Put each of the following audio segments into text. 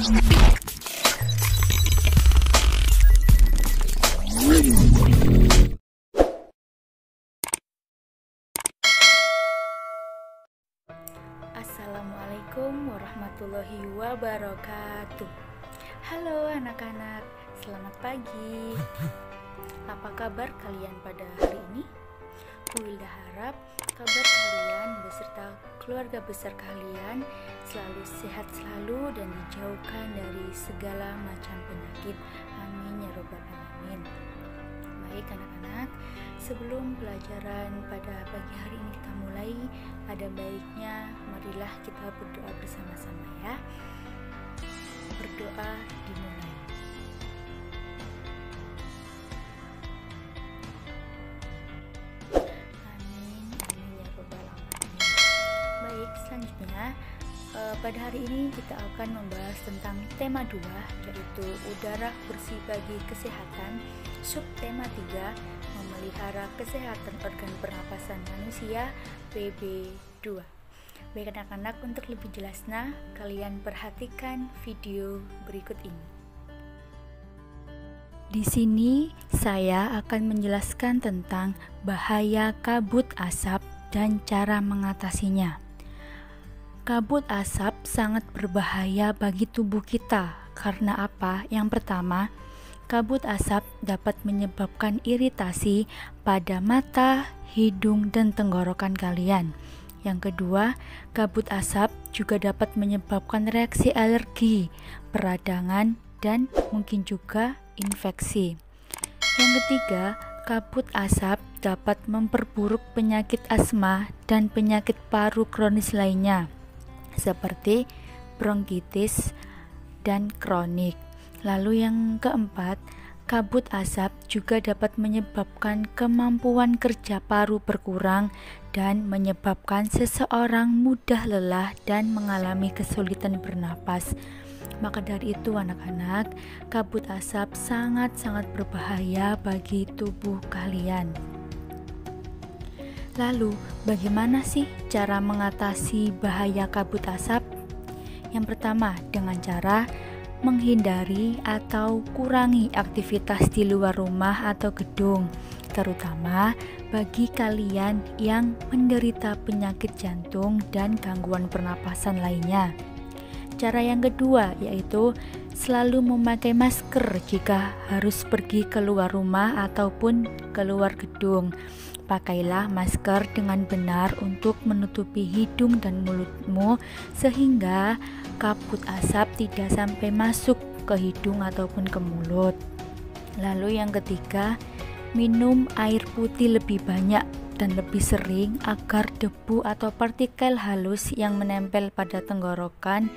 Assalamualaikum warahmatullahi wabarakatuh. Halo anak-anak, selamat pagi. Apa kabar kalian pada hari ini? Wilda harap kabar kalian beserta keluarga besar kalian selalu sehat selalu dan dijauhkan dari segala macam penyakit. Amin ya robbal alamin. Baik anak-anak, sebelum pelajaran pada pagi hari ini kita mulai, ada baiknya marilah kita berdoa bersama-sama ya. Berdoa dimulai. Amin, amin ya robbal alamin. Baik, selanjutnya pada hari ini kita akan membahas tentang tema 2, yaitu udara bersih bagi kesehatan. Subtema 3, memelihara kesehatan organ pernapasan manusia, PB2. Baik anak-anak, untuk lebih jelasnya kalian perhatikan video berikut ini. Di sini saya akan menjelaskan tentang bahaya kabut asap dan cara mengatasinya. Kabut asap sangat berbahaya bagi tubuh kita. Karena apa? Yang pertama, kabut asap dapat menyebabkan iritasi pada mata, hidung, dan tenggorokan kalian. Yang kedua, kabut asap juga dapat menyebabkan reaksi alergi, peradangan, dan mungkin juga infeksi. Yang ketiga, kabut asap dapat memperburuk penyakit asma dan penyakit paru kronis lainnya, seperti bronkitis dan kronik. Lalu yang keempat, kabut asap juga dapat menyebabkan kemampuan kerja paru berkurang dan menyebabkan seseorang mudah lelah dan mengalami kesulitan bernapas. Maka dari itu anak-anak, kabut asap sangat-sangat berbahaya bagi tubuh kalian. Lalu, bagaimana sih cara mengatasi bahaya kabut asap? Yang pertama, dengan cara menghindari atau kurangi aktivitas di luar rumah atau gedung, terutama bagi kalian yang menderita penyakit jantung dan gangguan pernapasan lainnya. Cara yang kedua yaitu selalu memakai masker jika harus pergi keluar rumah ataupun keluar gedung. Pakailah masker dengan benar untuk menutupi hidung dan mulutmu sehingga kabut asap tidak sampai masuk ke hidung ataupun ke mulut. Lalu yang ketiga, minum air putih lebih banyak dan lebih sering agar debu atau partikel halus yang menempel pada tenggorokan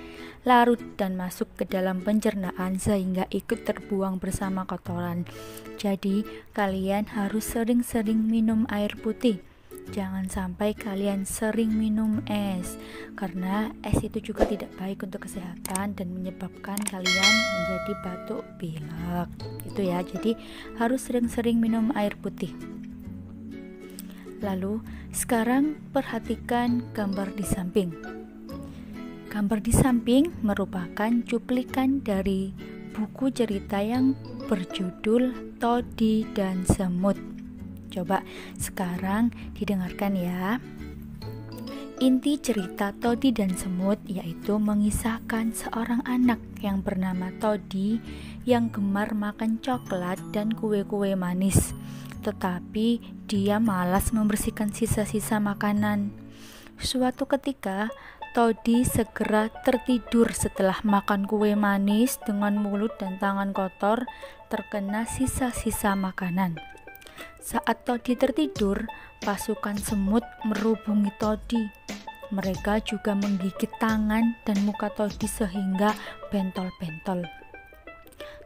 larut dan masuk ke dalam pencernaan sehingga ikut terbuang bersama kotoran. Jadi kalian harus sering-sering minum air putih. Jangan sampai kalian sering minum es, karena es itu juga tidak baik untuk kesehatan dan menyebabkan kalian menjadi batuk pilek. Itu ya, jadi harus sering-sering minum air putih. Lalu sekarang perhatikan gambar di samping. Gambar di samping merupakan cuplikan dari buku cerita yang berjudul Todi dan Semut. Coba sekarang didengarkan ya. Inti cerita Todi dan Semut yaitu mengisahkan seorang anak yang bernama Todi yang gemar makan coklat dan kue-kue manis. Tetapi dia malas membersihkan sisa-sisa makanan. Suatu ketika, Todi segera tertidur setelah makan kue manis dengan mulut dan tangan kotor terkena sisa-sisa makanan. Saat Todi tertidur, pasukan semut merubungi Todi. Mereka juga menggigit tangan dan muka Todi sehingga bentol-bentol.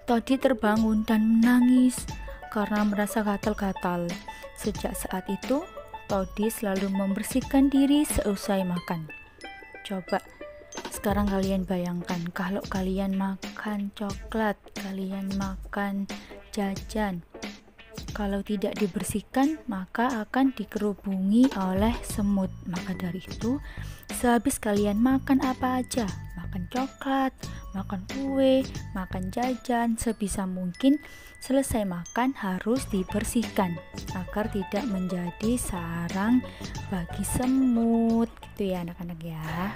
Todi terbangun dan menangis karena merasa gatal-gatal. Sejak saat itu, Todi selalu membersihkan diri seusai makan. Coba sekarang kalian bayangkan kalau kalian makan coklat, kalian makan jajan, kalau tidak dibersihkan maka akan dikerubungi oleh semut. Maka dari itu, sehabis kalian makan apa aja, makan coklat, makan kue, makan jajan, sebisa mungkin selesai makan harus dibersihkan agar tidak menjadi sarang bagi semut gitu ya anak-anak ya.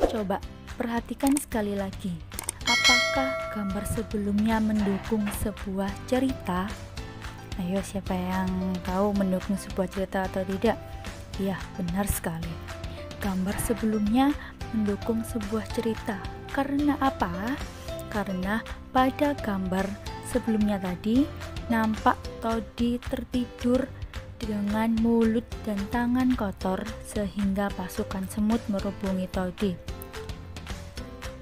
Coba perhatikan sekali lagi, apakah gambar sebelumnya mendukung sebuah cerita? Ayo, siapa yang tahu mendukung sebuah cerita atau tidak? Ya, benar sekali. Gambar sebelumnya mendukung sebuah cerita. Karena apa? Karena pada gambar sebelumnya tadi nampak Todi tertidur dengan mulut dan tangan kotor sehingga pasukan semut merubungi Todi.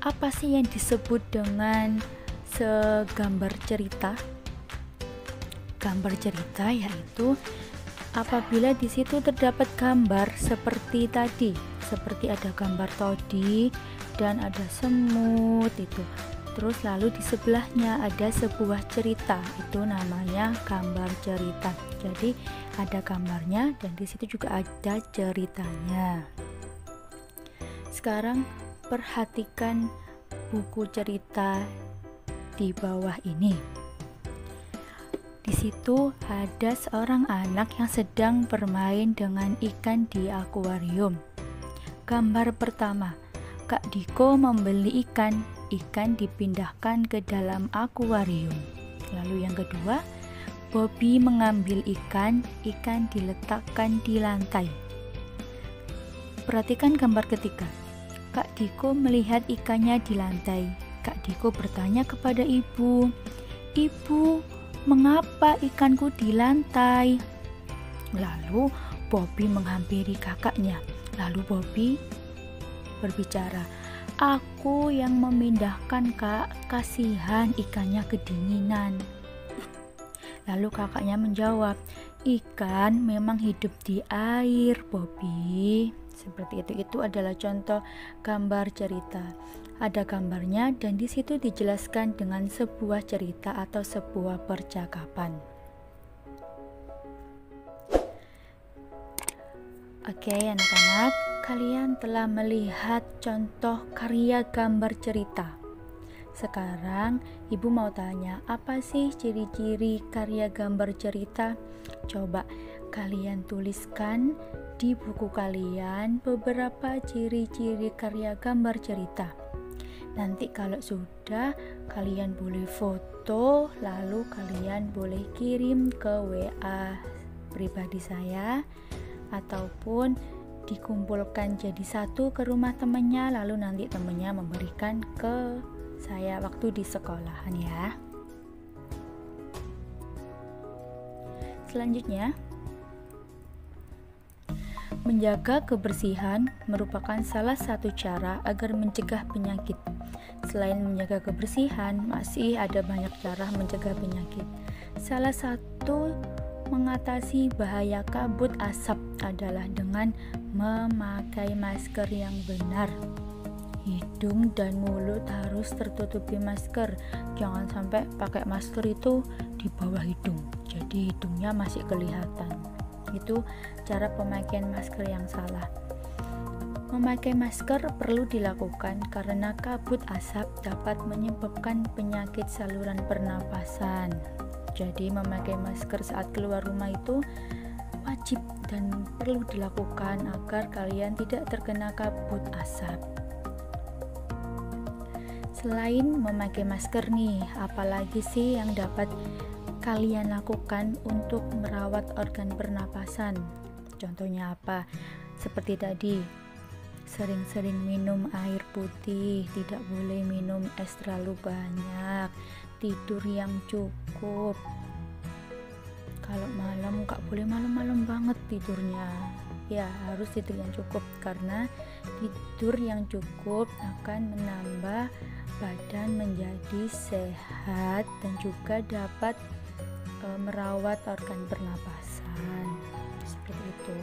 Apa sih yang disebut dengan segambar cerita? Gambar cerita yaitu apabila di situ terdapat gambar seperti tadi, seperti ada gambar Todi dan ada semut itu. Terus lalu di sebelahnya ada sebuah cerita, itu namanya gambar cerita. Jadi ada gambarnya dan di situ juga ada ceritanya. Sekarang perhatikan buku cerita di bawah ini. Di situ ada seorang anak yang sedang bermain dengan ikan di akuarium. Gambar pertama, Kak Diko membeli ikan dipindahkan ke dalam akuarium. Lalu yang kedua, Bobby mengambil ikan diletakkan di lantai. Perhatikan gambar ketiga, Kak Diko melihat ikannya di lantai. Kak Diko bertanya kepada ibu, "Ibu, mengapa ikanku di lantai?" Lalu Bobby menghampiri kakaknya. Lalu Bobby berbicara, "Aku yang memindahkan, Kak, kasihan ikannya kedinginan." Lalu kakaknya menjawab, "Ikan memang hidup di air, Bobby." Seperti itu adalah contoh gambar cerita. Ada gambarnya dan di situ dijelaskan dengan sebuah cerita atau sebuah percakapan. Oke, anak-anak, kalian telah melihat contoh karya gambar cerita. Sekarang ibu mau tanya, apa sih ciri-ciri karya gambar cerita? Coba kalian tuliskan di buku kalian beberapa ciri-ciri karya gambar cerita. Nanti kalau sudah, kalian boleh foto, lalu kalian boleh kirim ke WA pribadi saya, ataupun dikumpulkan jadi satu ke rumah temannya, lalu nanti temannya memberikan ke saya waktu di sekolahan ya. Selanjutnya, menjaga kebersihan merupakan salah satu cara agar mencegah penyakit. Selain menjaga kebersihan, masih ada banyak cara mencegah penyakit. Salah satu mengatasi bahaya kabut asap adalah dengan memakai masker yang benar. Hidung dan mulut harus tertutupi masker. Jangan sampai pakai masker itu di bawah hidung, jadi hidungnya masih kelihatan. Itu cara pemakaian masker yang salah. Memakai masker perlu dilakukan karena kabut asap dapat menyebabkan penyakit saluran pernapasan. Jadi memakai masker saat keluar rumah itu wajib dan perlu dilakukan agar kalian tidak terkena kabut asap. Selain memakai masker nih, apalagi sih yang dapat kalian lakukan untuk merawat organ pernapasan? Contohnya apa? Seperti tadi, sering-sering minum air putih, tidak boleh minum es terlalu banyak, tidur yang cukup. Kalau malam gak boleh malam-malam banget tidurnya, ya harus tidur yang cukup, karena tidur yang cukup akan menambah badan menjadi sehat dan juga dapat merawat organ pernapasan. Seperti itu.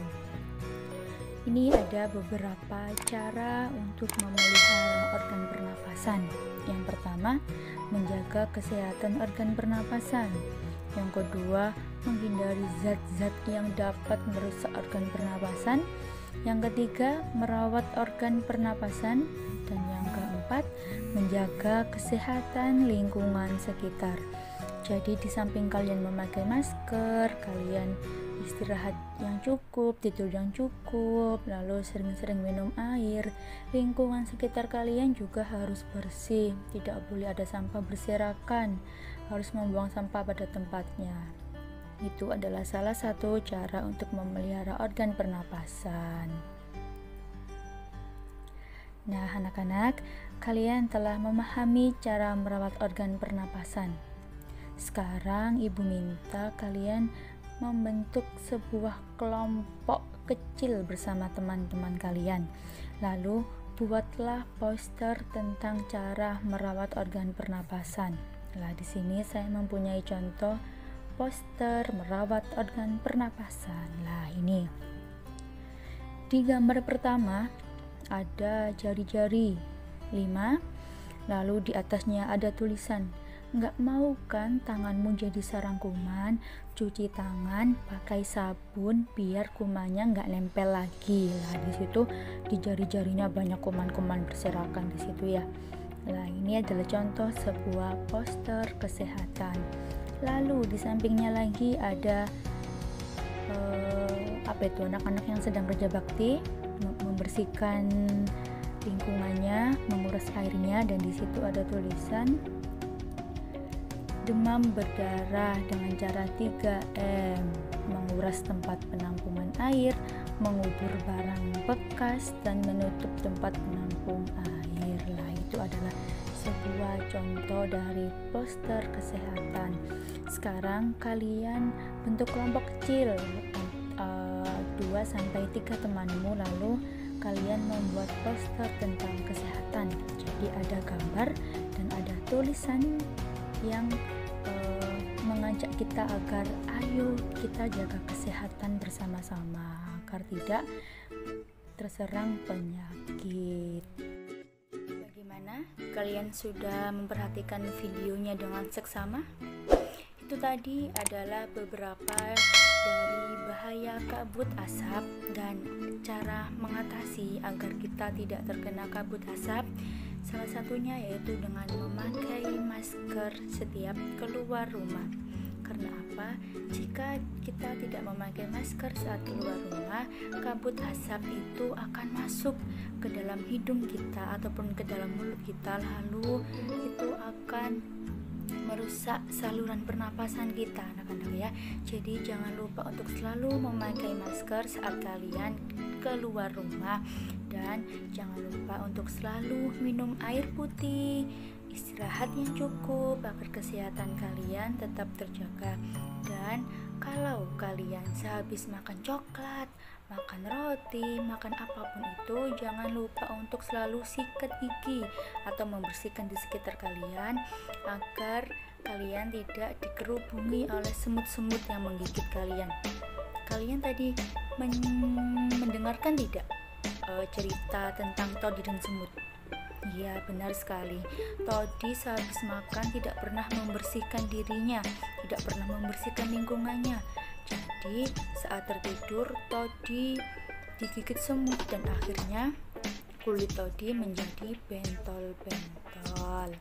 Ini ada beberapa cara untuk memelihara organ pernapasan. Yang pertama, menjaga kesehatan organ pernapasan. Yang kedua, menghindari zat-zat yang dapat merusak organ pernapasan. Yang ketiga, merawat organ pernapasan. Dan yang keempat, menjaga kesehatan lingkungan sekitar. Jadi di samping kalian memakai masker, kalian istirahat yang cukup, tidur yang cukup, lalu sering-sering minum air. Lingkungan sekitar kalian juga harus bersih, tidak boleh ada sampah berserakan, harus membuang sampah pada tempatnya. Itu adalah salah satu cara untuk memelihara organ pernapasan. Nah, anak-anak, kalian telah memahami cara merawat organ pernapasan. Sekarang ibu minta kalian membentuk sebuah kelompok kecil bersama teman-teman kalian. Lalu buatlah poster tentang cara merawat organ pernapasan. Nah, di sini saya mempunyai contoh poster merawat organ pernapasan. Nah, ini. Di gambar pertama ada jari-jari 5, lalu di atasnya ada tulisan, "Nggak mau kan tanganmu jadi sarang kuman? Cuci tangan pakai sabun biar kumannya nggak nempel lagi." Nah, di situ di jari-jarinya banyak kuman-kuman berserakan di situ ya. Nah, ini adalah contoh sebuah poster kesehatan. Lalu di sampingnya lagi ada anak-anak yang sedang kerja bakti, membersihkan lingkungannya, menguras airnya, dan di situ ada tulisan demam berdarah dengan cara 3M, menguras tempat penampungan air, mengubur barang bekas, dan menutup tempat penampung air. Nah, itu adalah sebuah contoh dari poster kesehatan. Sekarang kalian bentuk kelompok kecil 2-3 temanmu, lalu kalian membuat poster tentang kesehatan. Jadi ada gambar dan ada tulisan yang mengajak kita agar ayo kita jaga kesehatan bersama-sama agar tidak terserang penyakit. Bagaimana? Kalian sudah memperhatikan videonya dengan seksama? Itu tadi adalah beberapa dari bahaya kabut asap dan cara mengatasi agar kita tidak terkena kabut asap. Salah satunya yaitu dengan memakai masker setiap keluar rumah. Karena apa? Jika kita tidak memakai masker saat keluar rumah, kabut asap itu akan masuk ke dalam hidung kita ataupun ke dalam mulut kita, lalu itu akan merusak saluran pernapasan kita, anak-anak ya. Jadi jangan lupa untuk selalu memakai masker saat kalian keluar rumah, dan jangan lupa untuk selalu minum air putih, istirahat yang cukup agar kesehatan kalian tetap terjaga. Dan kalau kalian sehabis makan coklat, makan roti, makan apapun itu, jangan lupa untuk selalu sikat gigi atau membersihkan di sekitar kalian agar kalian tidak dikerubungi oleh semut-semut yang menggigit kalian. Kalian tadi mendengarkan tidak cerita tentang Todi dan semut? Iya, benar sekali. Todi sehabis makan tidak pernah membersihkan dirinya, tidak pernah membersihkan lingkungannya. Jadi saat tertidur Todi digigit semut dan akhirnya kulit Todi menjadi bentol-bentol.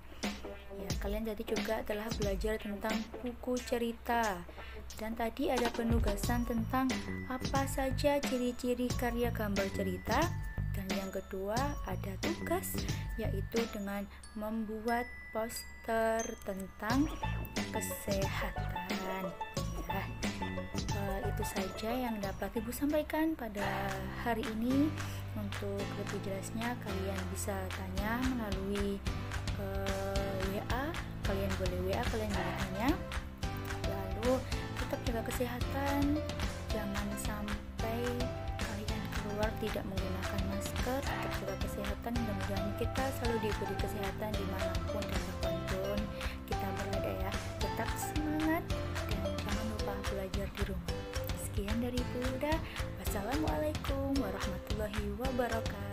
Ya, kalian tadi juga telah belajar tentang buku cerita, dan tadi ada penugasan tentang apa saja ciri-ciri karya gambar cerita. Dan yang kedua ada tugas, yaitu dengan membuat poster tentang kesehatan. Ya, itu saja yang dapat Ibu sampaikan pada hari ini. Untuk lebih jelasnya kalian bisa tanya melalui WA. Kalian boleh WA, kalian boleh tanya. Lalu tetap jaga kesehatan, jangan sampai kalian keluar tidak menggunakan masker. Tetap jaga kesehatan, mudah-mudahan kita selalu diberi kesehatan dimanapun dan kapanpun kita berada ya. Tetap semangat dan jangan lupa belajar di rumah. Sekian dari Ibu Huda. Wassalamualaikum warahmatullahi wabarakatuh.